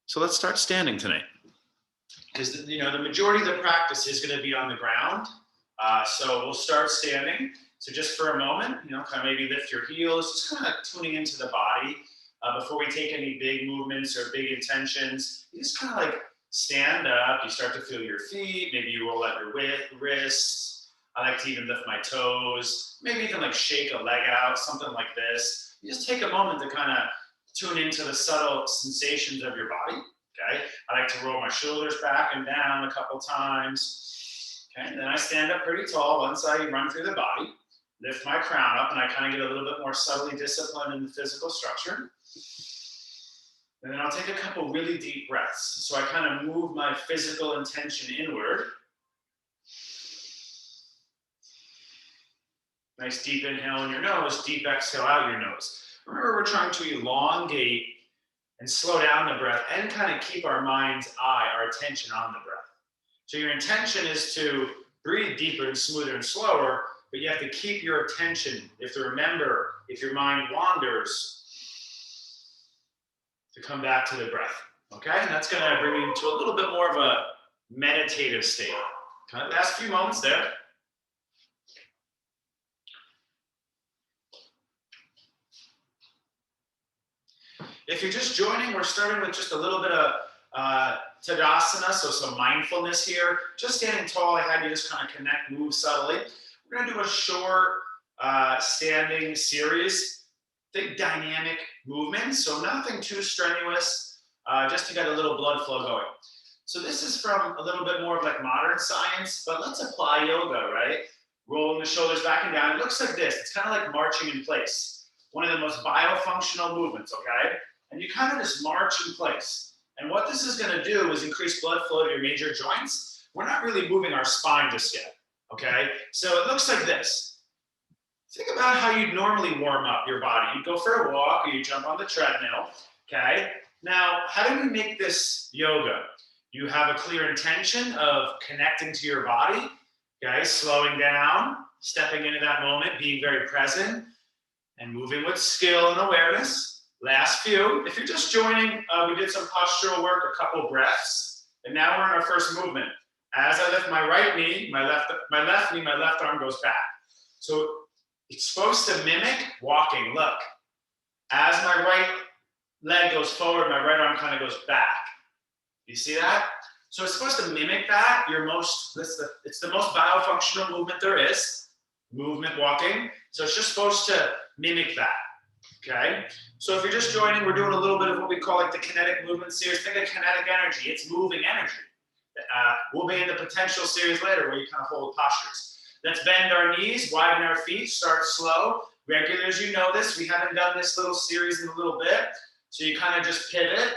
So let's start standing tonight. Because the majority of the practice is going to be on the ground. So we'll start standing. So just for a moment, kind of maybe lift your heels, just kind of tuning into the body before we take any big movements or big intentions. You just kind of like stand up. You start to feel your feet. Maybe you roll out your wrists. I like to even lift my toes. Maybe even like shake a leg out, something like this. You just take a moment to kind of tune into the subtle sensations of your body. Okay, I like to roll my shoulders back and down a couple times. Okay, and then I stand up pretty tall once I run through the body, lift my crown up, and I kind of get a little bit more subtly disciplined in the physical structure. And then I'll take a couple really deep breaths. So I kind of move my physical intention inward. Nice deep inhale in your nose, deep exhale out your nose. Remember, we're trying to elongate and slow down the breath and kind of keep our mind's eye, our attention on the breath. So your intention is to breathe deeper and smoother and slower, but you have to keep your attention. You have to remember, if your mind wanders, to come back to the breath. Okay, and that's going to bring you to a little bit more of a meditative state. Kind of last few moments there. If you're just joining, we're starting with just a little bit of Tadasana, so some mindfulness here. Just standing tall, I had you just kind of connect, move subtly. We're going to do a short standing series, big dynamic movements, so nothing too strenuous, just to get a little blood flow going. So this is from a little bit more of like modern science, but let's apply yoga, right? Rolling the shoulders back and down. It looks like this. It's kind of like marching in place. One of the most biofunctional movements, okay? And you kind of just march in place. And what this is going to do is increase blood flow to your major joints. We're not really moving our spine just yet, okay? So it looks like this. Think about how you'd normally warm up your body. You'd go for a walk or you jump on the treadmill, okay? Now, how do we make this yoga? You have a clear intention of connecting to your body, okay? Slowing down, stepping into that moment, being very present, and moving with skill and awareness. Last few. If you're just joining, we did some postural work, a couple breaths, and now we're in our first movement. As I lift my right knee, my left knee, my left arm goes back. So it's supposed to mimic walking. Look, as my right leg goes forward, my right arm kind of goes back. You see that? So it's supposed to mimic that. It's the most biofunctional movement there is. Movement, walking. So it's just supposed to mimic that. Okay, so if you're just joining, we're doing a little bit of what we call like the kinetic movement series. Think of kinetic energy. It's moving energy. We'll be in the potential series later where you kind of hold postures. Let's bend our knees, widen our feet, start slow. Regulars, you know this. We haven't done this little series in a little bit. So you kind of just pivot.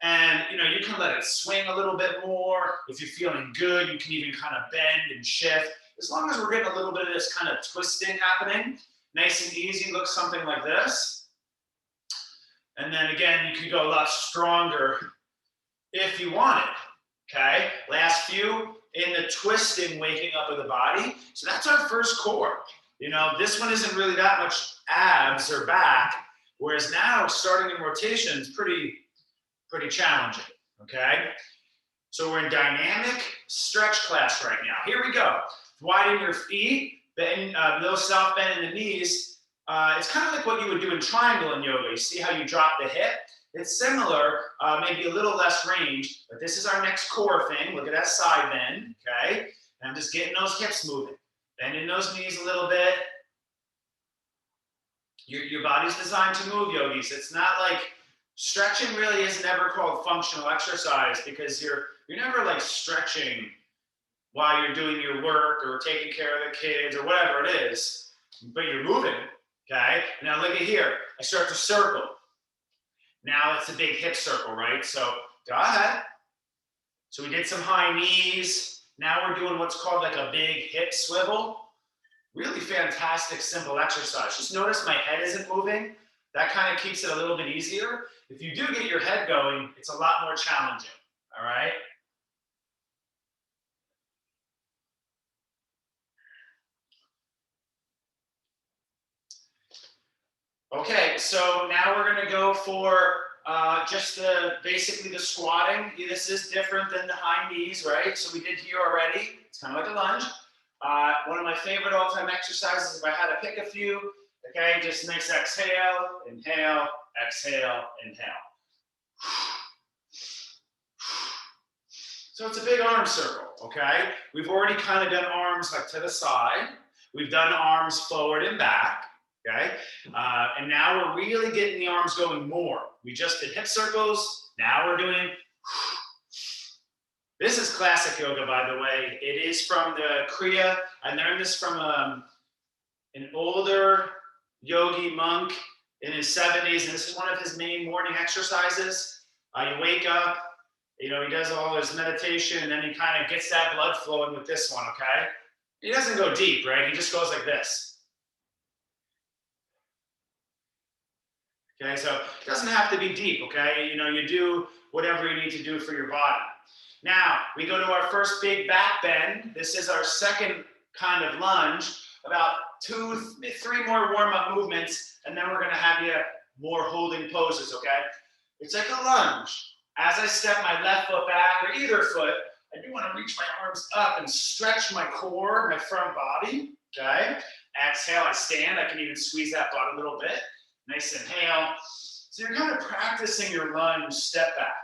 And you can let it swing a little bit more. If you're feeling good, you can even kind of bend and shift. As long as we're getting a little bit of this kind of twisting happening, nice and easy, looks something like this. And then again, you can go a lot stronger if you want it, okay? Last few, in the twisting, waking up of the body. So that's our first core. This one isn't really that much abs or back, whereas now starting in rotation is pretty challenging, okay? So we're in dynamic stretch class right now. Here we go. Widen your feet, bend, no soft bend in the knees. It's kind of like what you would do in triangle in yoga. You see how you drop the hip? It's similar, maybe a little less range, but this is our next core thing. Look at that side bend, okay? And I'm just getting those hips moving. Bending those knees a little bit. Your body's designed to move, yogis. It's not like stretching really is never called functional exercise because you're never like stretching while you're doing your work or taking care of the kids or whatever it is, but you're moving. Okay, now look at here. I start to circle. Now it's a big hip circle, right? So go ahead. So we did some high knees. Now we're doing what's called like a big hip swivel. Really fantastic, simple exercise. Just notice my head isn't moving. That kind of keeps it a little bit easier. If you do get your head going, it's a lot more challenging, all right? Okay, so now we're going to go for basically the squatting. This is different than the high knees, right? So we did here already. It's kind of like a lunge. One of my favorite all-time exercises, if I had to pick a few, okay, just nice exhale, inhale, exhale, inhale. So it's a big arm circle, okay? We've already kind of done arms like to the side. We've done arms forward and back, okay? And now we're really getting the arms going more. We just did hip circles. Now we're doing, this is classic yoga, by the way. It is from the Kriya. I learned this from an older yogi monk in his 70s, and this is one of his main morning exercises. You wake up, you know, he does all his meditation, and then he kind of gets that blood flowing with this one, okay? He doesn't go deep, right? He just goes like this. Okay, so it doesn't have to be deep, okay? You know, you do whatever you need to do for your body. Now, we go to our first big back bend. This is our second kind of lunge. About 2, 3 more warm-up movements, and then we're gonna have you more holding poses, okay? It's like a lunge. As I step my left foot back, or either foot, I do want to reach my arms up and stretch my core, my front body, okay? Exhale, I stand. I can even squeeze that butt a little bit. Nice inhale. So you're kind of practicing your lunge step back.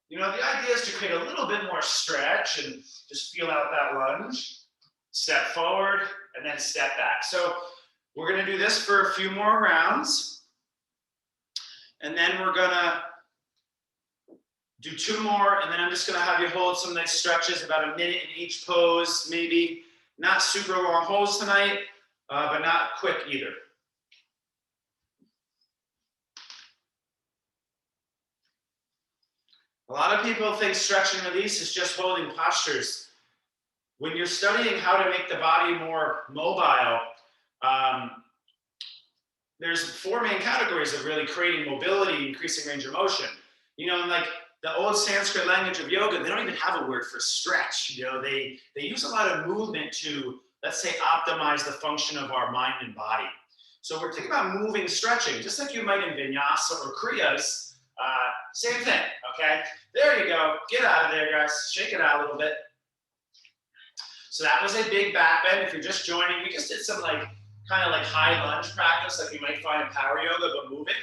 You know, the idea is to create a little bit more stretch and just feel out that lunge. Step forward, and then step back. So we're going to do this for a few more rounds. And then we're going to do 2 more, and then I'm just gonna have you hold some nice stretches, about a minute in each pose, maybe. Not super long holds tonight, but not quick either. A lot of people think stretch and release is just holding postures. When you're studying how to make the body more mobile, there's 4 main categories of really creating mobility, increasing range of motion. You know, like the old Sanskrit language of yoga, they don't even have a word for stretch. You know, they use a lot of movement to, let's say, optimize the function of our mind and body. So we're thinking about moving, stretching, just like you might in vinyasa or kriyas. Same thing, okay? There you go. Get out of there, guys. Shake it out a little bit. So that was a big back bend. If you're just joining, we just did some kind of like high lunge practice like you might find in power yoga, but moving.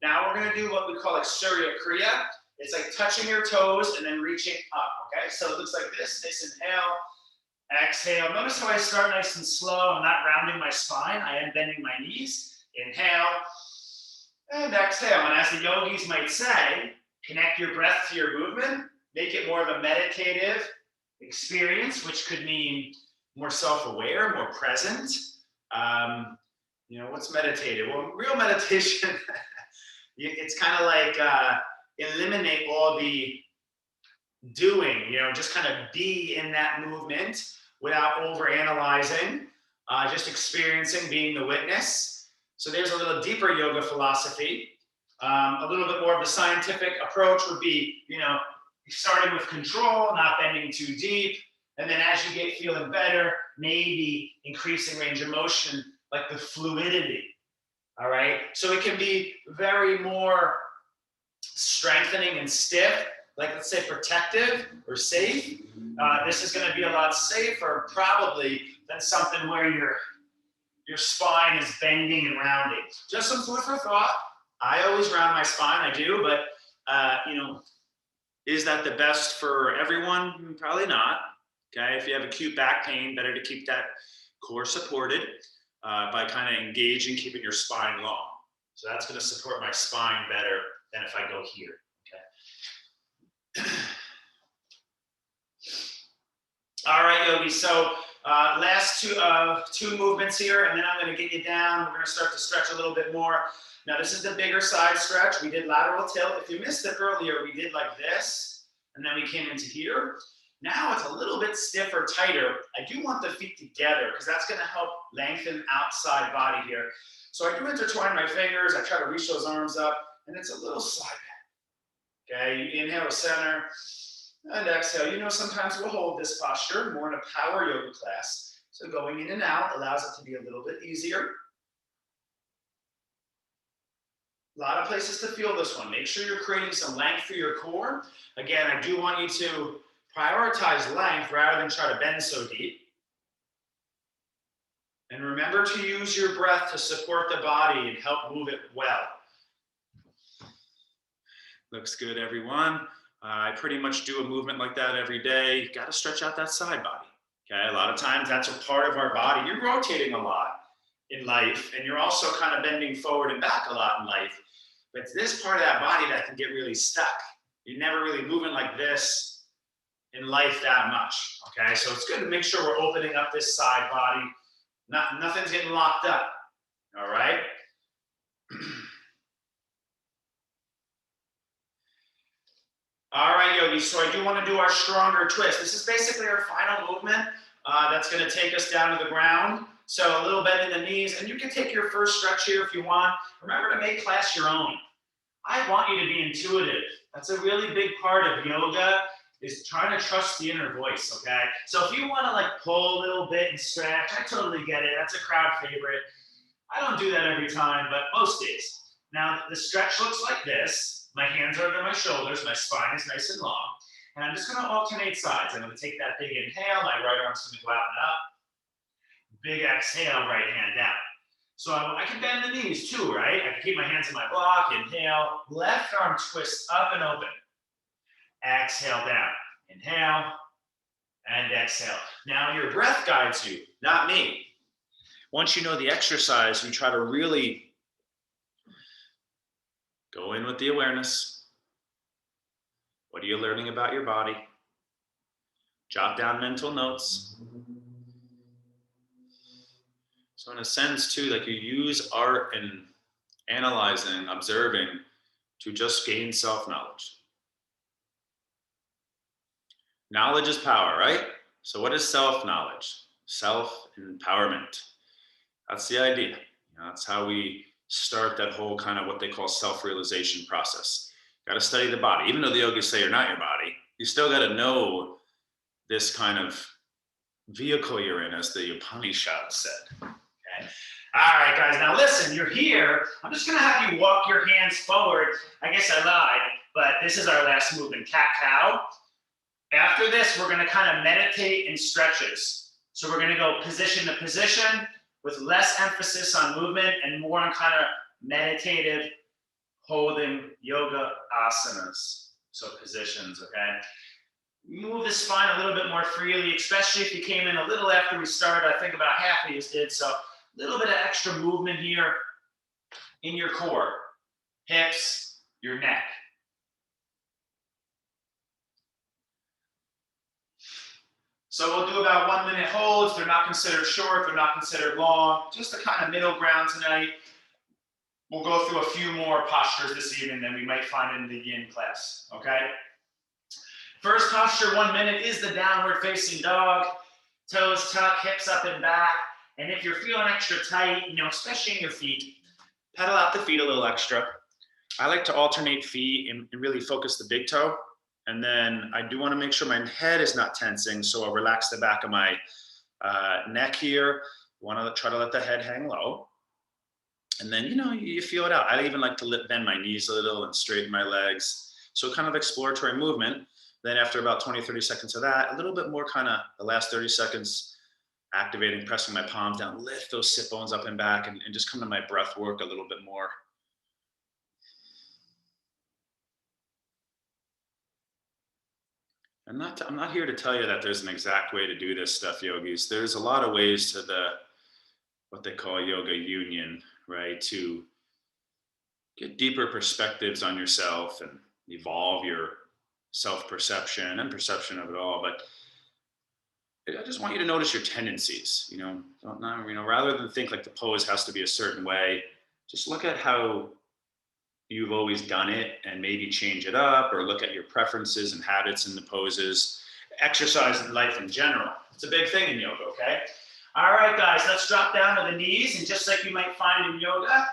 Now we're gonna do what we call like Surya Kriya. It's like touching your toes and then reaching up, okay? So it looks like this. Nice inhale, exhale. Notice how I start nice and slow. I'm not rounding my spine. I am bending my knees. Inhale and exhale. And as the yogis might say, connect your breath to your movement. Make it more of a meditative experience, which could mean more self-aware, more present. You know, what's meditative? Well, real meditation, it's kind of like eliminate all the doing, you know, just kind of be in that movement without over-analyzing, just experiencing, being the witness. So there's a little deeper yoga philosophy. A little bit more of the scientific approach would be, you know, starting with control, not bending too deep, and then as you get feeling better, maybe increasing range of motion, like the fluidity, all right? So it can be very more strengthening and stiff, like let's say protective or safe. This is gonna be a lot safer probably than something where your spine is bending and rounding. Just some food for thought. I always round my spine, I do, but you know, is that the best for everyone? Probably not, okay? If you have acute back pain, better to keep that core supported by kind of engaging, keeping your spine long. So that's gonna support my spine better than if I go here, okay? All right, yogis, so last two movements here, and then I'm gonna get you down. We're gonna start to stretch a little bit more. Now this is the bigger side stretch. We did lateral tilt. If you missed it earlier, we did like this, and then we came into here. Now it's a little bit stiffer, tighter. I do want the feet together because that's gonna help lengthen outside body here. So I do intertwine my fingers. I try to reach those arms up, and it's a little slide bend. Okay, you inhale to center, and exhale. You know, sometimes we'll hold this posture more in a power yoga class. So going in and out allows it to be a little bit easier. A lot of places to feel this one. Make sure you're creating some length through your core. Again, I do want you to prioritize length rather than try to bend so deep. And remember to use your breath to support the body and help move it well. Looks good, everyone. I pretty much do a movement like that every day. You got to stretch out that side body. Okay, a lot of times that's a part of our body. You're rotating a lot in life, and you're also kind of bending forward and back a lot in life. But it's this part of that body that can get really stuck. You're never really moving like this in life that much. Okay, so it's good to make sure we're opening up this side body. Nothing's getting locked up. All right. All right, yogis, so I do want to do our stronger twist. This is basically our final movement that's going to take us down to the ground. So a little bend in the knees, and you can take your first stretch here if you want. Remember to make class your own. I want you to be intuitive. That's a really big part of yoga, is trying to trust the inner voice, okay? So if you want to like pull a little bit and stretch, I totally get it. That's a crowd favorite. I don't do that every time, but most days. Now, the stretch looks like this. My hands are under my shoulders, my spine is nice and long, and I'm just gonna alternate sides. I'm gonna take that big inhale, my right arm's gonna go out and up. Big exhale, right hand down. So I can bend the knees too, right? I can keep my hands in my block, inhale, left arm twist up and open. Exhale down, inhale, and exhale. Now your breath guides you, not me. Once you know the exercise, you try to really go in with the awareness. What are you learning about your body? Jot down mental notes. So in a sense too, like you use art and analyzing, observing to just gain self-knowledge. Knowledge is power, right? So what is self-knowledge? Self-empowerment. That's the idea. That's how we start that whole kind of what they call self-realization process. Got to study the body. Even though the yogis say you're not your body, you still got to know this kind of vehicle you're in, as the Upanishads said. Okay. All right, guys. Now listen, you're here. I'm just going to have you walk your hands forward. I guess I lied, but this is our last movement, cat-cow. After this, we're going to kind of meditate in stretches. So we're going to go position to position, with less emphasis on movement and more on kind of meditative holding yoga asanas, so positions, okay? Move the spine a little bit more freely, especially if you came in a little after we started. I think about half of you did, so a little bit of extra movement here in your core, hips, your neck. So we'll do about 1 minute holds. They're not considered short, they're not considered long, just a kind of middle ground tonight. We'll go through a few more postures this evening than we might find in the yin class, okay? First posture, 1 minute, is the downward facing dog. Toes tuck, hips up and back. And if you're feeling extra tight, especially in your feet, pedal out the feet a little extra. I like to alternate feet and really focus the big toe. And then I do want to make sure my head is not tensing, so I'll relax the back of my neck here. Want to try to let the head hang low. And then, you feel it out. I even like to bend my knees a little and straighten my legs. So kind of exploratory movement. Then after about 20, 30 seconds of that, a little bit more kind of the last 30 seconds, activating, pressing my palms down, lift those sit bones up and back, and just come to my breath work a little bit more. I'm not here to tell you that there's an exact way to do this stuff, yogis. There's a lot of ways to what they call yoga union, right? To get deeper perspectives on yourself and evolve your self-perception and perception of it all. But I just want you to notice your tendencies, rather than think like the pose has to be a certain way, just look at how you've always done it and maybe change it up, or look at your preferences and habits in the poses. Exercise in life in general. It's a big thing in yoga, okay? All right, guys, let's drop down to the knees. And just like you might find in yoga,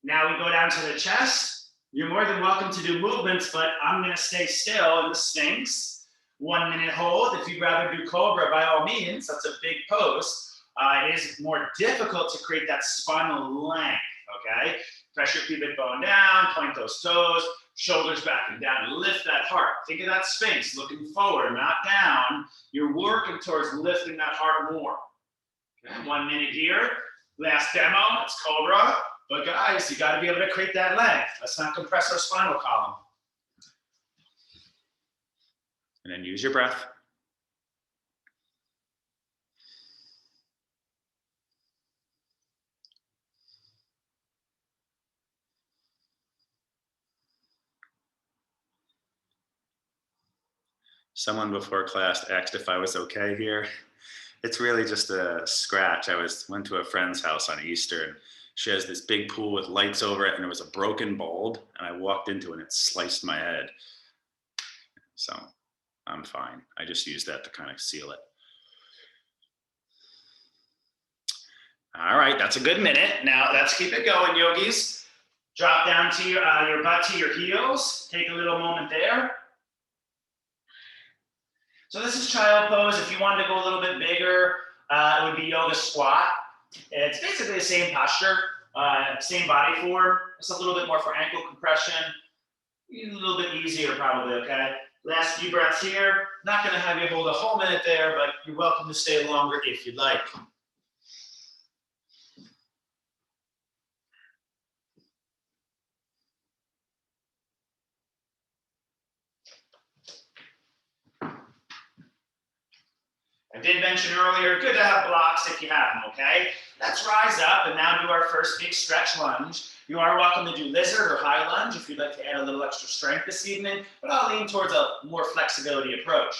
now we go down to the chest. You're more than welcome to do movements, but I'm gonna stay still in the Sphinx. 1 minute hold. If you'd rather do Cobra, by all means, that's a big pose. It is more difficult to create that spinal length, okay? Press your pubic bone down, point those toes, shoulders back and down, and lift that heart. Think of that Sphinx, looking forward, not down. You're working towards lifting that heart more. Okay, 1 minute here. Last demo, it's Cobra. But guys, you gotta be able to create that length. Let's not compress our spinal column. And then use your breath. Someone before class asked if I was okay here. It's really just a scratch. I went to a friend's house on Easter, and she has this big pool with lights over it, and there was a broken bulb, and I walked into it and it sliced my head. So I'm fine. I just used that to kind of seal it. All right, that's a good minute. Now let's keep it going, yogis. Drop down to your butt to your heels. Take a little moment there. So this is child pose. If you wanted to go a little bit bigger, it would be yoga squat. It's basically the same posture, same body form. It's a little bit more for ankle compression. A little bit easier probably, okay? Last few breaths here. Not gonna have you hold a whole minute there, but you're welcome to stay longer if you'd like. I did mention earlier, good to have blocks if you have them, okay? Let's rise up and now do our first big stretch lunge. You are welcome to do lizard or high lunge if you'd like to add a little extra strength this evening, but I'll lean towards a more flexibility approach.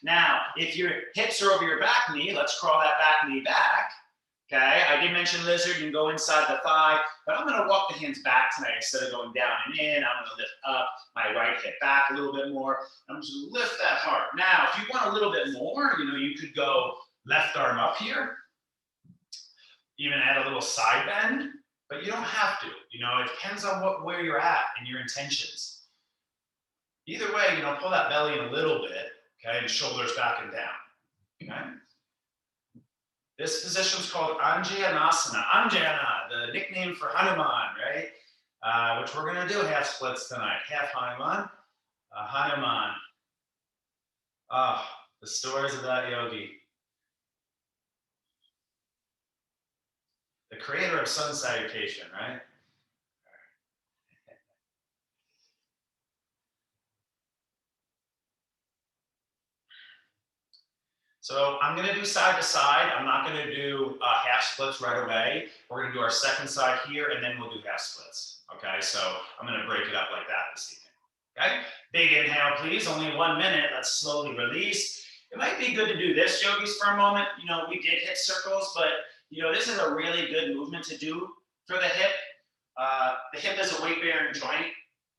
Now, if your hips are over your back knee, let's crawl that back knee back. Okay, I did mention lizard, you can go inside the thigh, but I'm gonna walk the hands back tonight instead of going down and in. I'm gonna lift up my right hip back a little bit more. I'm just gonna lift that heart. Now, if you want a little bit more, you could go left arm up here, even add a little side bend, but you don't have to. It depends on where you're at and your intentions. Either way, pull that belly in a little bit, okay, and shoulders back and down, okay? This position is called Anjaneyasana. Anjana, the nickname for Hanuman, right? Which we're going to do half splits tonight. Half Hanuman. Hanuman. The stories of that yogi. The creator of sun salutation, right? So I'm going to do side to side. I'm not going to do half splits right away. We're going to do our second side here, and then we'll do half splits. Okay, so I'm going to break it up like that this evening. Okay, big inhale, please. Only 1 minute. Let's slowly release. It might be good to do this, yogis, for a moment. We did hip circles, but this is a really good movement to do for the hip. The hip is a weight-bearing joint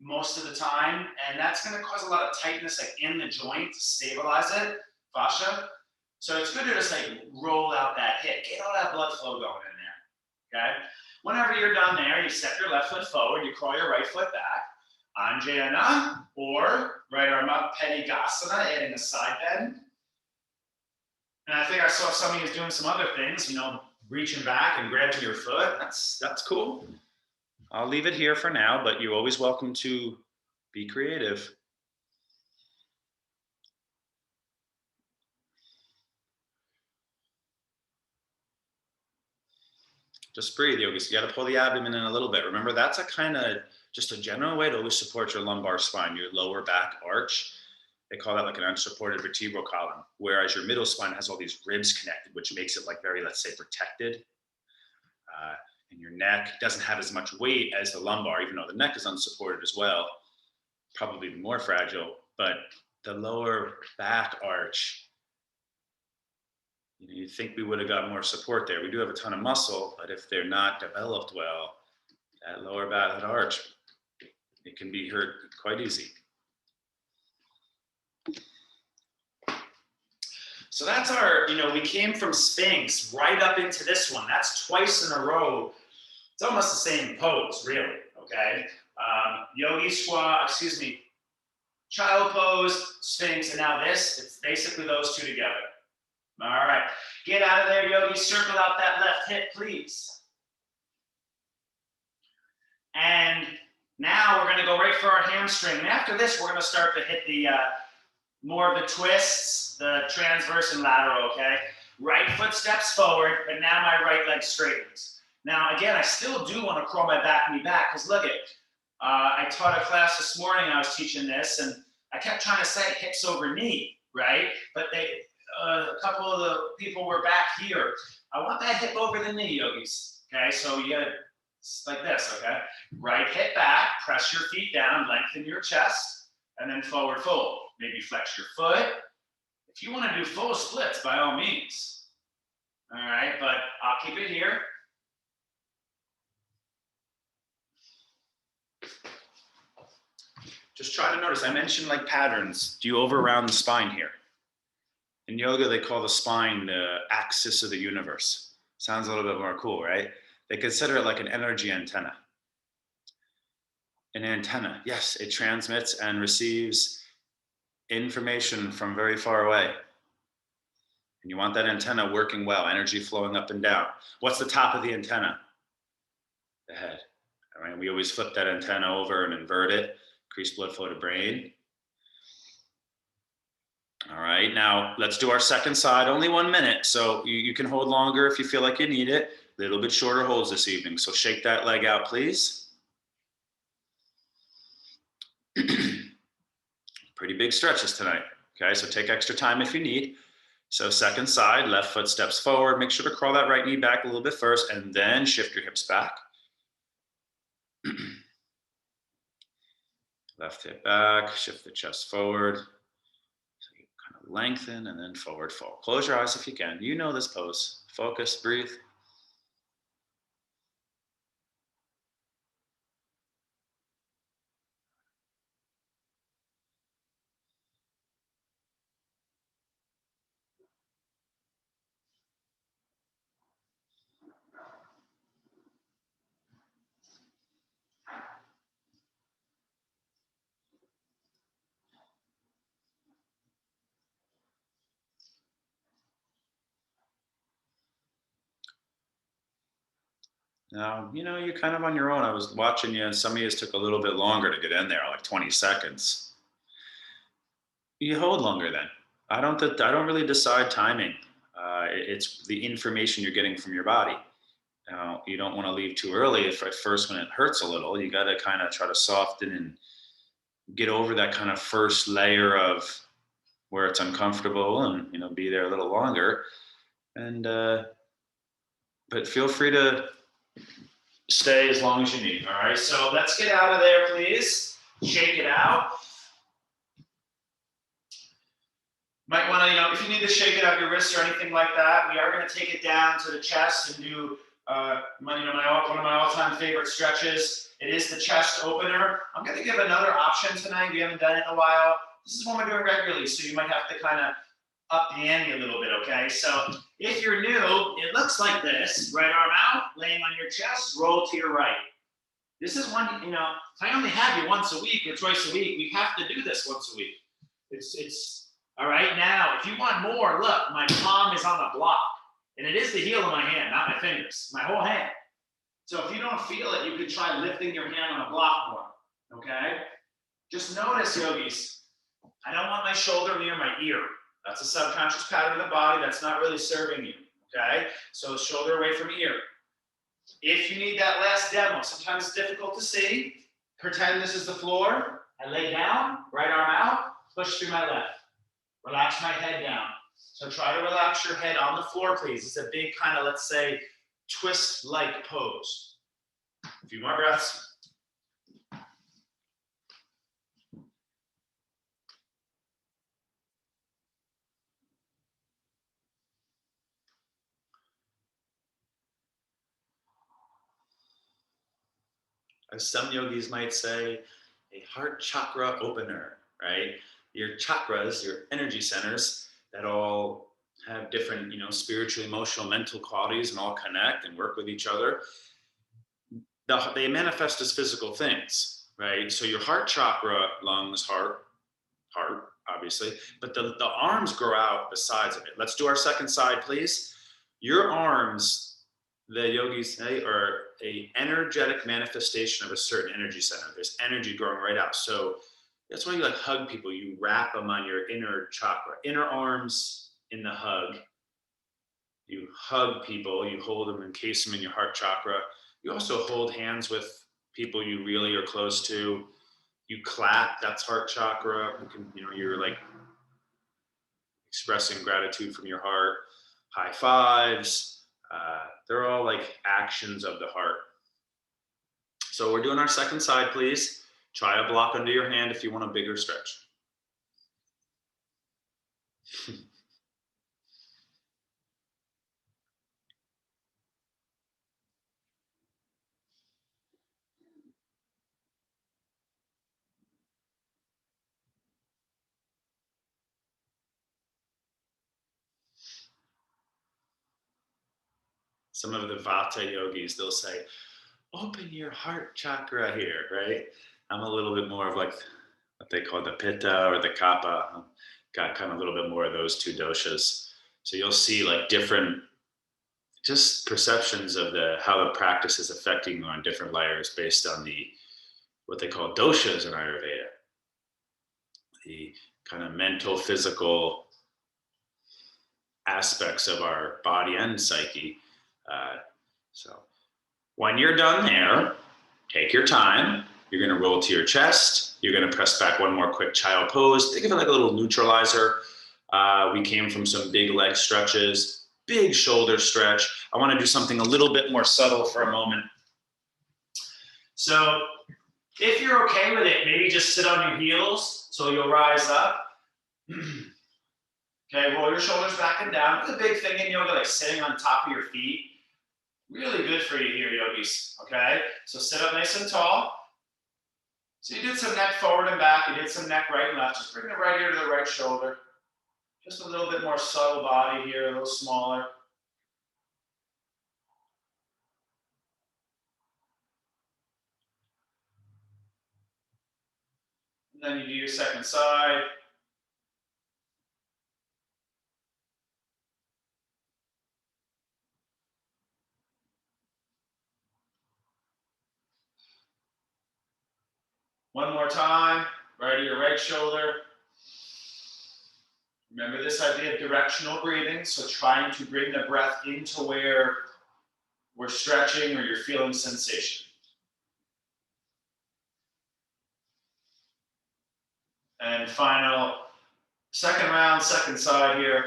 most of the time, and that's going to cause a lot of tightness in the joint to stabilize it, fascia. So it's good to just roll out that hip, get all that blood flow going in there, okay? Whenever you're done there, you step your left foot forward, you crawl your right foot back, Anjana, or right arm up, Pedigasana, adding a side bend. And I think I saw some of you doing some other things, reaching back and grabbing your foot. That's cool. I'll leave it here for now, but you're always welcome to be creative. Just breathe, yogis. You got to pull the abdomen in a little bit. Remember, that's a kind of just a general way to always support your lumbar spine, your lower back arch. They call that like an unsupported vertebral column, whereas your middle spine has all these ribs connected, which makes it very, let's say, protected. And your neck doesn't have as much weight as the lumbar, even though the neck is unsupported as well, probably more fragile, but the lower back arch, you'd think we would have got more support there. We do have a ton of muscle, but if they're not developed well, that lower back arch, it can be hurt quite easy. So that's our, we came from Sphinx right up into this one. That's twice in a row. It's almost the same pose, really, okay? Yogi squat, child pose, Sphinx, and now this, it's basically those two together. All right, get out of there, yogi. Circle out that left hip, please. And now we're gonna go right for our hamstring. And after this, we're gonna start to hit the more of the twists, the transverse and lateral, okay? Right foot steps forward, but now my right leg straightens. Now, again, I still do want to crawl my back knee back, because look at I taught a class this morning, I was teaching this, and I kept trying to say hips over knee, right? But a couple of the people were back here. I want that hip over the knee, yogis, okay? So you gotta, like this, okay? Right hip back, press your feet down, lengthen your chest, and then forward fold. Maybe flex your foot. If you want to do full splits, by all means. All right, but I'll keep it here. Just try to notice, I mentioned like patterns. Do you over round the spine here? In yoga, they call the spine the axis of the universe. Sounds a little bit more cool, right? They consider it like an energy antenna. An antenna, yes, it transmits and receives information from very far away. And you want that antenna working well, energy flowing up and down. What's the top of the antenna? The head. All right, we always flip that antenna over and invert it, increase blood flow to brain. All right, now let's do our second side, only 1 minute. So you can hold longer if you feel like you need it. A little bit shorter holds this evening. So shake that leg out, please. Pretty big stretches tonight. Okay, so take extra time if you need. So second side, left foot steps forward. Make sure to crawl that right knee back a little bit first, and then shift your hips back. Left hip back, shift the chest forward. So you kind of lengthen and then forward fold. Close your eyes if you can. You know this pose. Focus, breathe. Now, you're kind of on your own. I was watching you, and some of you took a little bit longer to get in there, like 20 seconds. You hold longer then. I don't really decide timing. It's the information you're getting from your body. Now, you don't want to leave too early. If at first when it hurts a little, you got to kind of try to soften and get over that kind of first layer of where it's uncomfortable, and be there a little longer. And but feel free to stay as long as you need. All right, so let's get out of there, please. Shake it out. Might want to, if you need to shake it out your wrists or anything like that, we are going to take it down to the chest and do one of my all-time favorite stretches. It is the chest opener. I'm going to give another option tonight. We haven't done it in a while. This is one we're doing regularly, so you might have to kind of up the ante a little bit, okay? So if you're new, it looks like this. Right arm out, laying on your chest, roll to your right. This is one, if I only have you once a week or twice a week, we have to do this once a week. It's all right. Now, if you want more, look, my palm is on a block, and it is the heel of my hand, not my fingers, my whole hand. So if you don't feel it, you could try lifting your hand on a block more, okay? Just notice, yogis, I don't want my shoulder near my ear. That's a subconscious pattern of the body that's not really serving you, okay? So shoulder away from ear. If you need that last demo, sometimes it's difficult to see. Pretend this is the floor. I lay down, right arm out, push through my left. Relax my head down. So try to relax your head on the floor, please. It's a big kind of, let's say, twist-like pose. A few more breaths. As some yogis might say, a heart chakra opener, right? Your chakras, your energy centers that all have different, spiritual, emotional, mental qualities and all connect and work with each other. They manifest as physical things, right? So your heart chakra, lungs, heart, obviously, but the arms grow out besides of it. Let's do our second side, please. Your arms the yogis say are a energetic manifestation of a certain energy center. There's energy growing right out. So that's why you like hug people. You wrap them on your inner chakra, inner arms in the hug. You hug people, you hold them, encase them in your heart chakra. You also hold hands with people you really are close to. You clap, that's heart chakra. You can, you're like expressing gratitude from your heart. High fives, they're all like actions of the heart. So we're doing our second side, please. Try a block under your hand if you want a bigger stretch. Some of the Vata yogis, they'll say, open your heart chakra here, right? I'm a little bit more of like what they call the Pitta or the Kapha. Got kind of a little bit more of those two doshas. So you'll see like different just perceptions of how the practice is affecting you on different layers based on what they call doshas in Ayurveda. The kind of mental, physical aspects of our body and psyche. So when you're done there, take your time. You're going to roll to your chest. You're going to press back one more quick child pose. Think of it like a little neutralizer. We came from some big leg stretches, big shoulder stretch. I want to do something a little bit more subtle for a moment. So if you're okay with it, maybe just sit on your heels so you'll rise up. Okay, roll your shoulders back and down. The big thing in yoga, like sitting on top of your feet. Really good for you here, yogis, okay? So sit up nice and tall. So you did some neck forward and back. You did some neck right and left. Just bring the right ear to the right shoulder. Just a little bit more subtle body here, a little smaller. And then you do your second side. One more time, right to your right shoulder. Remember this idea of directional breathing, so trying to bring the breath into where we're stretching or you're feeling sensation. And final, second round, second side here.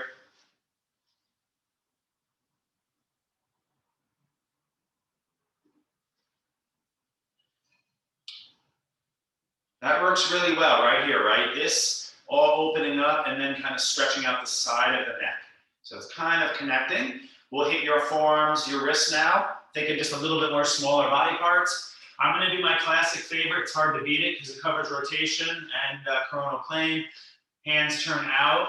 That works really well right here, right? This all opening up and then kind of stretching out the side of the neck. So it's kind of connecting. We'll hit your forearms, your wrists now. Think of just a little bit more smaller body parts. I'm going to do my classic favorite. It's hard to beat it because it covers rotation and coronal plane. Hands turn out.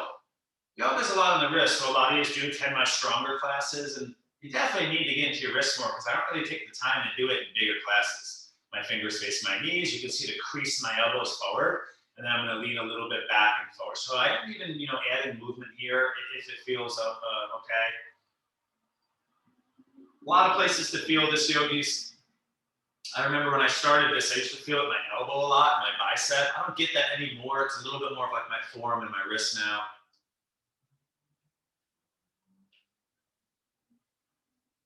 Yoga's a lot on the wrist, so a lot of these do attend my stronger classes, and you definitely need to get into your wrists more because I don't really take the time to do it in bigger classes. My fingers face my knees. You can see the crease in my elbows forward, and then I'm going to lean a little bit back and forward. So I am even, adding movement here if it feels okay. A lot of places to feel this, yogis. I remember when I started this, I used to feel it in my elbow a lot, my bicep. I don't get that anymore. It's a little bit more of like my forearm and my wrist now.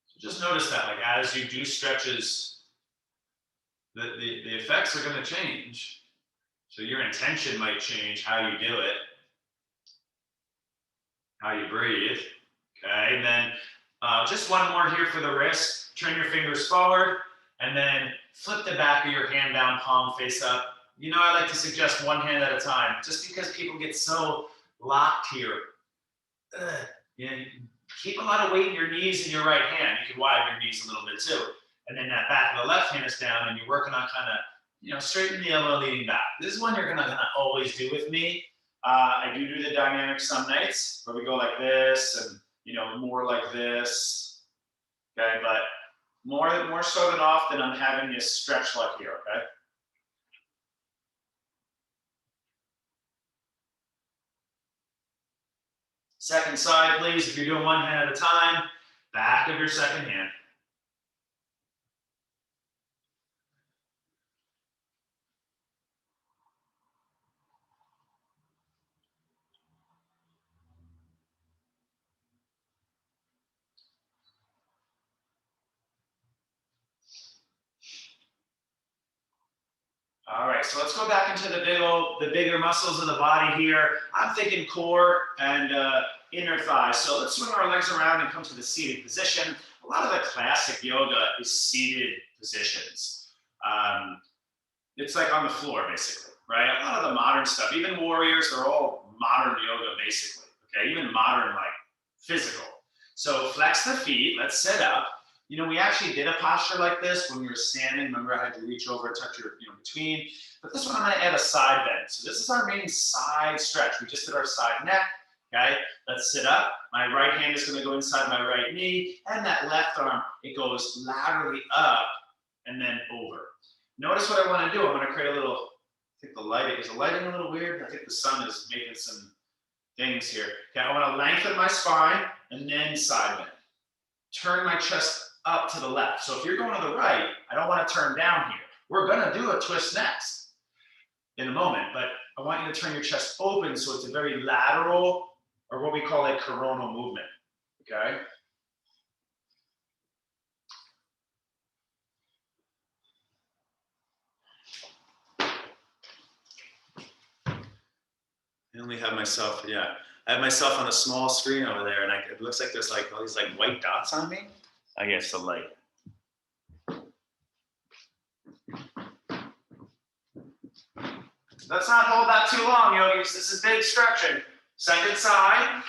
So just notice that, like as you do stretches, the effects are going to change. So your intention might change how you do it, how you breathe. Okay, and then just one more here for the wrist. Turn your fingers forward, and then flip the back of your hand down, palm face up. I like to suggest one hand at a time, just because people get so locked here. Keep a lot of weight in your knees and your right hand. You can widen your knees a little bit too. And then that back of the left hand is down, and you're working on kind of, straighten the elbow, leaning back. This is one you're gonna always do with me. I do the dynamic some nights where we go like this and, more like this. Okay, but more so than often, I'm having you stretch like here, okay? Second side, please. If you're doing one hand at a time, back of your second hand. All right, so let's go back into the bigger muscles of the body here. I'm thinking core and inner thighs. So let's swing our legs around and come to the seated position. A lot of the classic yoga is seated positions. It's like on the floor, basically, right? A lot of the modern stuff, even warriors, they're all modern yoga, basically. Okay, even modern, like physical. So flex the feet. Let's sit up. You know, we actually did a posture like this when we were standing. Remember, I had to reach over and touch your, between. But this one, I'm going to add a side bend. So this is our main side stretch. We just did our side neck. Okay, let's sit up. My right hand is going to go inside my right knee, and that left arm, it goes laterally up and then over. Notice what I want to do. I'm going to create a little. I think the lighting is the lighting a little weird. I think the sun is making some things here. Okay, I want to lengthen my spine and then side bend. Turn my chest up to the left. So if you're going to the right, I don't want to turn down here. We're going to do a twist next in a moment, but I want you to turn your chest open so it's a very lateral, or what we call a coronal movement, okay? I only have myself, I have myself on a small screen over there, and it looks like there's like all these like white dots on me. I guess the light. Let's not hold that too long, yogis. This is big stretching. Second side.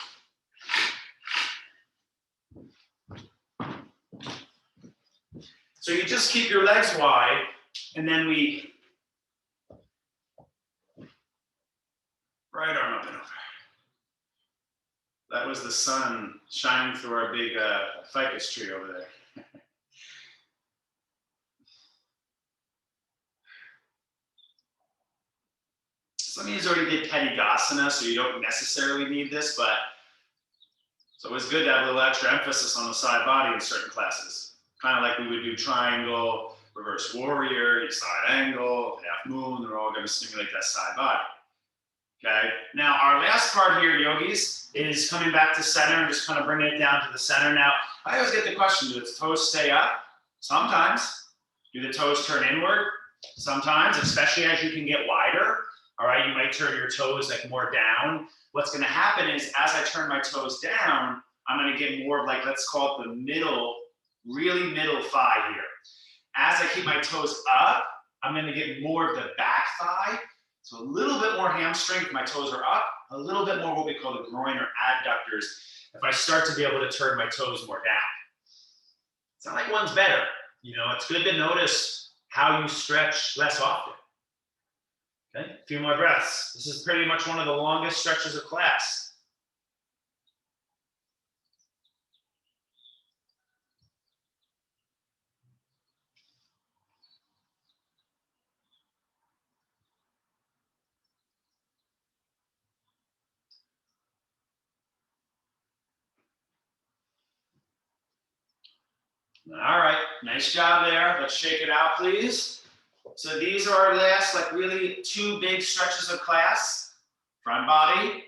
So you just keep your legs wide, and then we right arm up and over. That was the sun shining through our big ficus tree over there. Some of you already did Pedigasana, so you don't necessarily need this, but it's always good to have a little extra emphasis on the side body in certain classes. Kind of like we would do triangle, reverse warrior, side angle, half moon, they're all going to stimulate that side body. Okay, now our last part here, yogis, is coming back to center and just kind of bringing it down to the center. Now, I always get the question, do the toes stay up? Sometimes. Do the toes turn inward? Sometimes, especially as you can get wider. All right, you might turn your toes like more down. What's going to happen is as I turn my toes down, I'm going to get more of like, let's call it the middle, really middle thigh here. As I keep my toes up, I'm going to get more of the back thigh. So a little bit more hamstring if my toes are up, a little bit more what we call the groin or adductors if I start to be able to turn my toes more down. It's not like one's better. You know, it's good to notice how you stretch less often. Okay, a few more breaths. This is pretty much one of the longest stretches of class. All right, nice job there. Let's shake it out, please. So these are our last, like really two big stretches of class. Front body,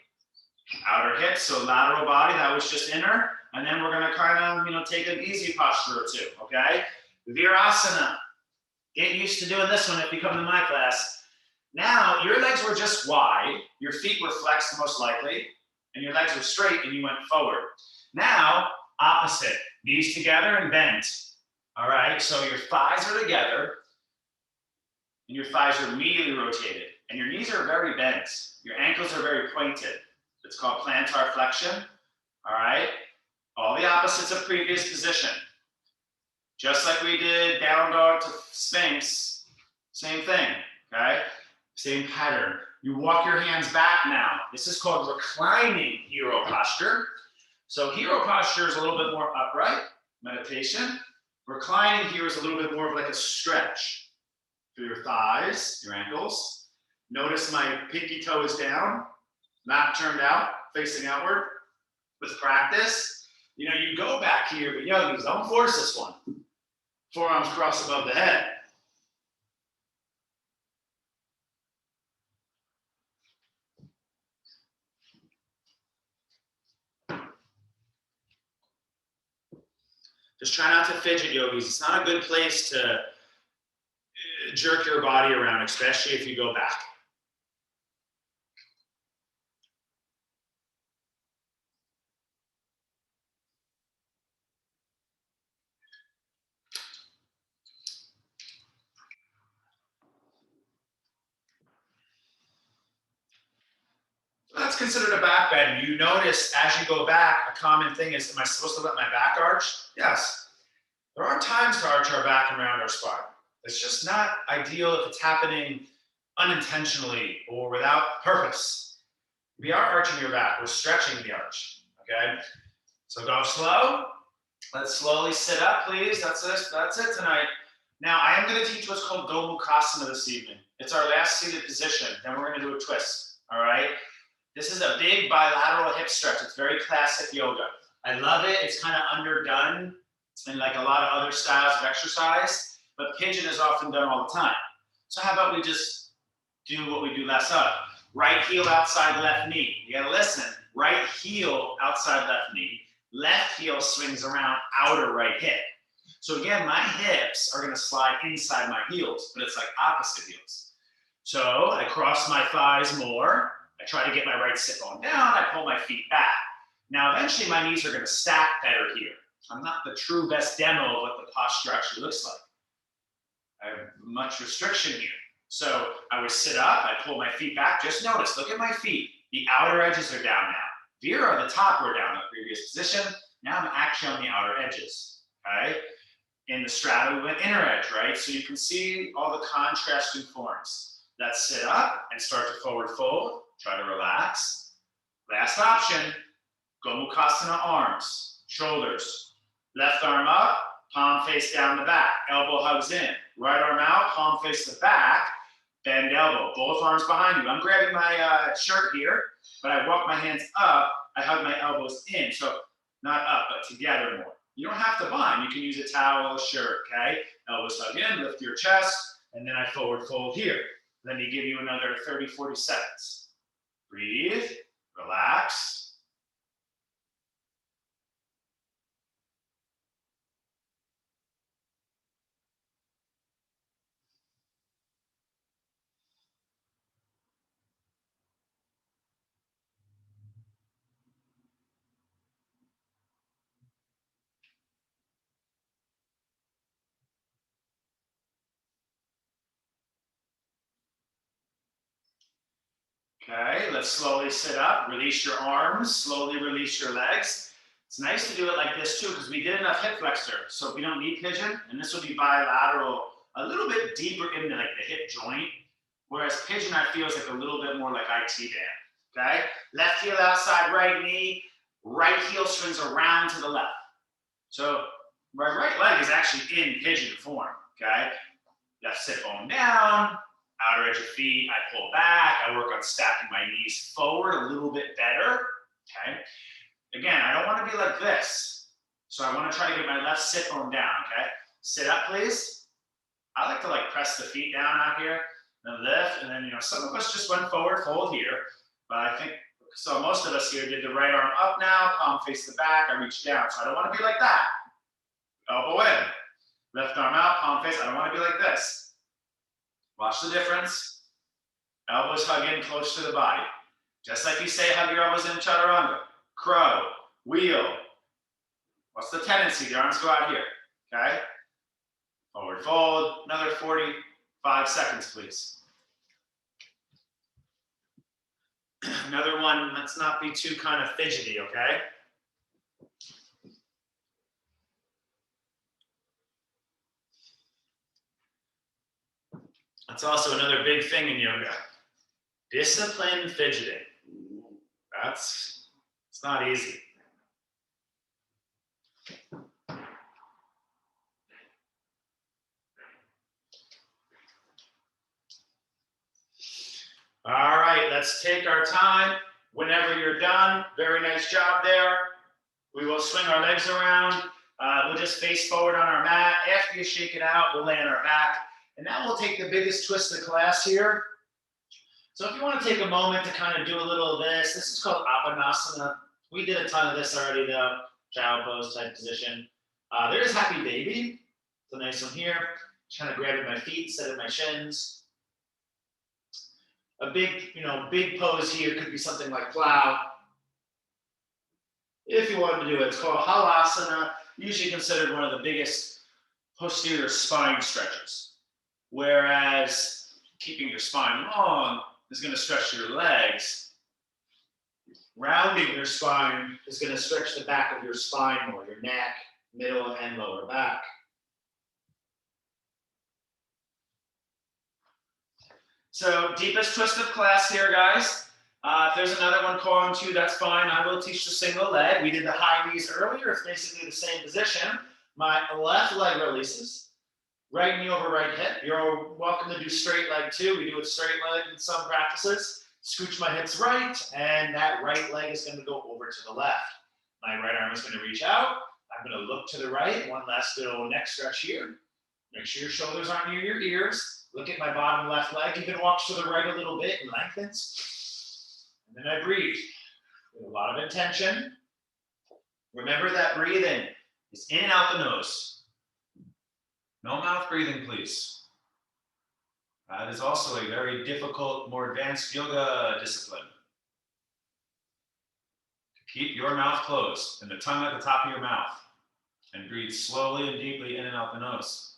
outer hips, so lateral body, that was just inner. And then we're gonna kind of, take an easy posture or two, okay? Virasana. Get used to doing this one if you come to my class. Now, your legs were just wide, your feet were flexed most likely, and your legs were straight and you went forward. Now, opposite, knees together and bent. All right, so your thighs are together, and your thighs are immediately rotated, and your knees are very bent. Your ankles are very pointed. It's called plantar flexion. All right, all the opposites of previous position. Just like we did down dog to Sphinx, same thing, okay? Same pattern. You walk your hands back now. This is called reclining hero posture. So hero posture is a little bit more upright, meditation. Reclining here is a little bit more of like a stretch through your thighs, your ankles. Notice my pinky toe is down, not turned out, facing outward. With practice, you go back here, but yogis, don't force this one. Forearms crossed above the head. Just try not to fidget, yogis. It's not a good place to jerk your body around, especially if you go back. That's considered a back bend. You notice as you go back, a common thing is, am I supposed to let my back arch? Yes. There are times to arch our back around our spine. It's just not ideal if it's happening unintentionally or without purpose. We are arching your back. We're stretching the arch, okay? So go slow. Let's slowly sit up, please. That's it tonight. Now, I am going to teach what's called Gomukhasana this evening. It's our last seated position. Then we're going to do a twist, all right? This is a big bilateral hip stretch. It's very classic yoga. I love it. It's kind of underdone in like a lot of other styles of exercise, but pigeon is often done all the time. So how about we just do what we do less of? Right heel outside left knee. You gotta listen. Right heel outside left knee. Left heel swings around outer right hip. So again, my hips are gonna slide inside my heels, but it's like opposite heels. So I cross my thighs more. I try to get my right sit bone down. I pull my feet back. Now, eventually my knees are gonna stack better here. I'm not the true best demo of what the posture actually looks like. I have much restriction here. So I would sit up, I pull my feet back. Just notice, look at my feet. The outer edges are down now. Vera, the top were down in the previous position. Now I'm actually on the outer edges, okay? In the strata, we went inner edge, right? So you can see all the contrasting forms. Let's sit up and start to forward fold. Try to relax. Last option, Gomukhasana arms, shoulders. Left arm up, palm face down the back, elbow hugs in. Right arm out, palm face the back, bend elbow. Both arms behind you. I'm grabbing my shirt here, but I walk my hands up, I hug my elbows in. So not up, but together more. You don't have to bind. You can use a towel, a shirt, okay? Elbows hug in, lift your chest, and then I forward fold here. Let me give you another 30, 40 seconds. Breathe, relax. Okay, let's slowly sit up, release your arms, slowly release your legs. It's nice to do it like this too, because we did enough hip flexor, so we don't need pigeon, and this will be bilateral, a little bit deeper into like the hip joint, whereas pigeon I feel is like a little bit more like IT band, okay? Left heel outside right knee, right heel swings around to the left. So my right leg is actually in pigeon form, okay? Left sit bone down, outer edge of feet, I pull back, I work on stacking my knees forward a little bit better, okay? Again, I don't want to be like this. So I want to try to get my left sit bone down, okay? Sit up, please. I like to like press the feet down out here, then lift, and then, you know, some of us just went forward fold here, but I think, so most of us here did the right arm up now, palm face the back, I reach down. So I don't want to be like that. Elbow in. Left arm out, palm face, I don't want to be like this. Watch the difference. Elbows hug in close to the body. Just like you say, hug your elbows in chaturanga. Crow, wheel. What's the tendency? The arms go out here, okay? Forward fold, another 45 seconds, please. Another one, let's not be too kind of fidgety, okay? That's also another big thing in yoga. Disciplined fidgeting. It's not easy. All right, let's take our time. Whenever you're done, very nice job there. We will swing our legs around. We'll just face forward on our mat. After you shake it out, we'll lay on our back. And now we'll take the biggest twist of the class here. So if you want to take a moment to kind of do a little of this is called Apanasana. We did a ton of this already though, child pose type position. There is Happy Baby. It's a nice one here. Just kind of grabbing my feet instead of my shins. A big, big pose here could be something like plow. If you wanted to do it, it's called halasana, usually considered one of the biggest posterior spine stretches. Whereas keeping your spine long is going to stretch your legs. Rounding your spine is going to stretch the back of your spine more, your neck, middle, and lower back. So deepest twist of class here, guys. If there's another one calling to you, that's fine. I will teach the single leg. We did the high knees earlier. It's basically the same position. My left leg releases. Right knee over right hip. You're welcome to do straight leg too. We do it straight leg in some practices. Scooch my hips right, and that right leg is going to go over to the left. My right arm is going to reach out. I'm going to look to the right. One last little neck stretch here. Make sure your shoulders aren't near your ears. Look at my bottom left leg. Even walk to the right a little bit and lengthens. And then I breathe with a lot of intention. Remember that breathing is in and out the nose. No mouth breathing, please. That is also a very difficult, more advanced yoga discipline. Keep your mouth closed and the tongue at the top of your mouth. And breathe slowly and deeply in and out the nose.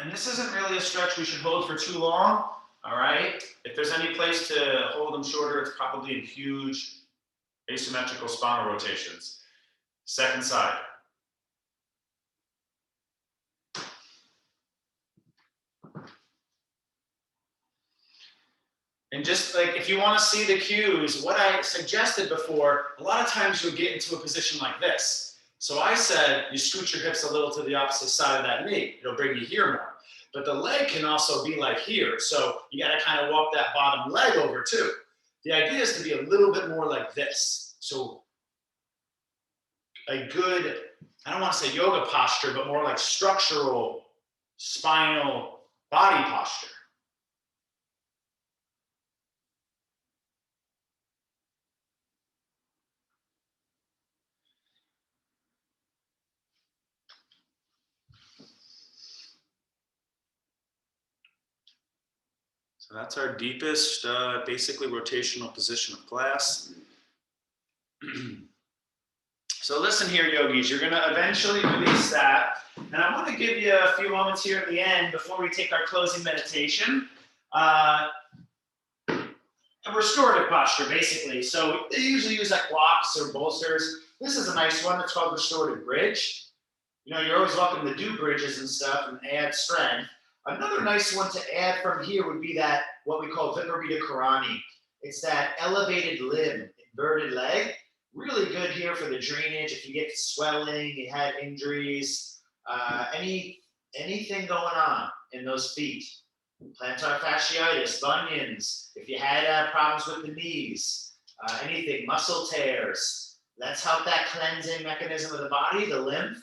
And this isn't really a stretch we should hold for too long, all right? If there's any place to hold them shorter, it's probably in huge asymmetrical spinal rotations. Second side. And just like, if you want to see the cues, what I suggested before, a lot of times you'll get into a position like this. So I said, you scoot your hips a little to the opposite side of that knee. It'll bring you here more. But the leg can also be like here. So you got to kind of walk that bottom leg over too. The idea is to be a little bit more like this. So a good, I don't want to say yoga posture, but more like structural, spinal body posture. So that's our deepest, basically rotational position of class. So listen here, yogis, you're gonna eventually release that. And I wanna give you a few moments here at the end before we take our closing meditation. A restorative posture, basically. So they usually use like blocks or bolsters. This is a nice one, it's called restorative bridge. You know, you're always welcome to do bridges and stuff and add strength. Another nice one to add from here would be that, what we call Viparita Karani. It's that elevated limb, inverted leg. Really good here for the drainage. If you get swelling, you had injuries, anything going on in those feet. Plantar fasciitis, bunions, if you had problems with the knees, anything, muscle tears. Let's help that cleansing mechanism of the body, the lymph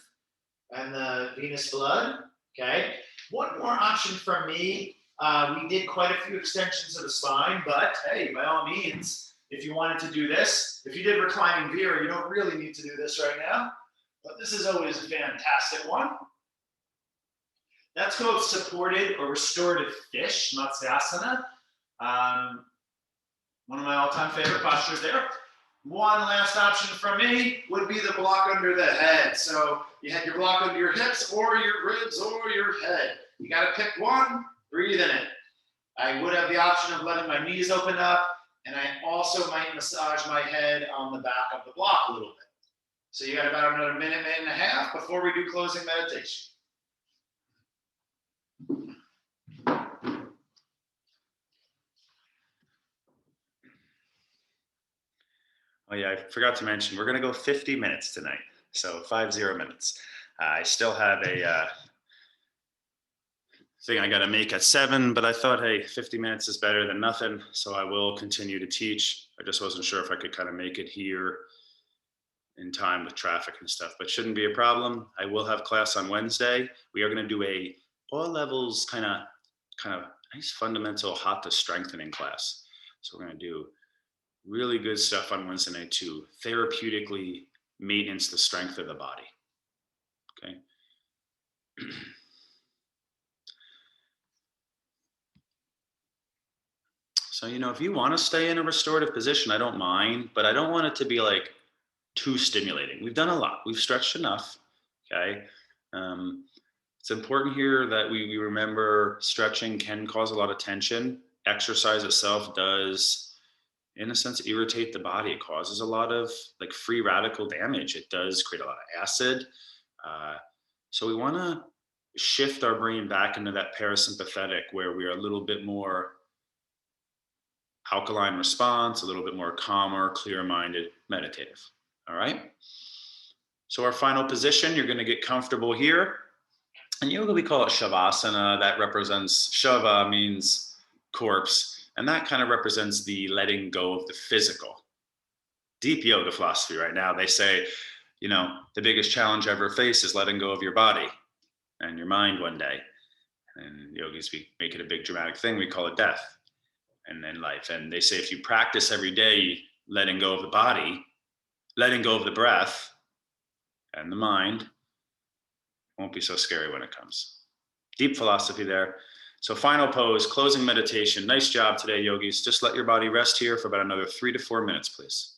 and the venous blood, okay? One more option from me. We did quite a few extensions of the spine, but hey, by all means, if you wanted to do this, if you did reclining Vera, you don't really need to do this right now, but this is always a fantastic one. That's called supported or restorative fish, Matsyasana. One of my all-time favorite postures there. One last option from me would be the block under the head. So you had your block under your hips or your ribs or your head. You got to pick one, breathe in it. I would have the option of letting my knees open up, and I also might massage my head on the back of the block a little bit. So you got about another minute, minute and a half before we do closing meditation. Oh yeah, I forgot to mention, we're gonna go 50 minutes tonight. So 50 minutes. I still have a thing I gotta make at 7, but I thought, hey, 50 minutes is better than nothing. So I will continue to teach. I just wasn't sure if I could kind of make it here in time with traffic and stuff, but shouldn't be a problem. I will have class on Wednesday. We are gonna do a all levels kind of nice fundamental hatha strengthening class. So we're gonna do Really good stuff on Wednesday night too. Therapeutically maintenance the strength of the body. Okay. So, if you want to stay in a restorative position, I don't mind, but I don't want it to be like too stimulating. We've done a lot. We've stretched enough. Okay. It's important here that we remember stretching can cause a lot of tension. Exercise itself does, in a sense, irritate the body. It causes a lot of like free radical damage. It does create a lot of acid. So we want to shift our brain back into that parasympathetic where we are a little bit more alkaline response, a little bit more calmer, clear-minded, meditative. All right. So our final position, you're going to get comfortable here. In yoga, we call it Shavasana. That represents, Shava means corpse, and that kind of represents the letting go of the physical. Deep yoga philosophy right now, they say, the biggest challenge I ever face is letting go of your body and your mind one day. And yogis, we make it a big dramatic thing. We call it death and then life. And they say if you practice every day letting go of the body, letting go of the breath and the mind, won't be so scary when it comes. Deep philosophy there. So final pose, closing meditation. Nice job today, yogis. Just let your body rest here for about another 3 to 4 minutes, please.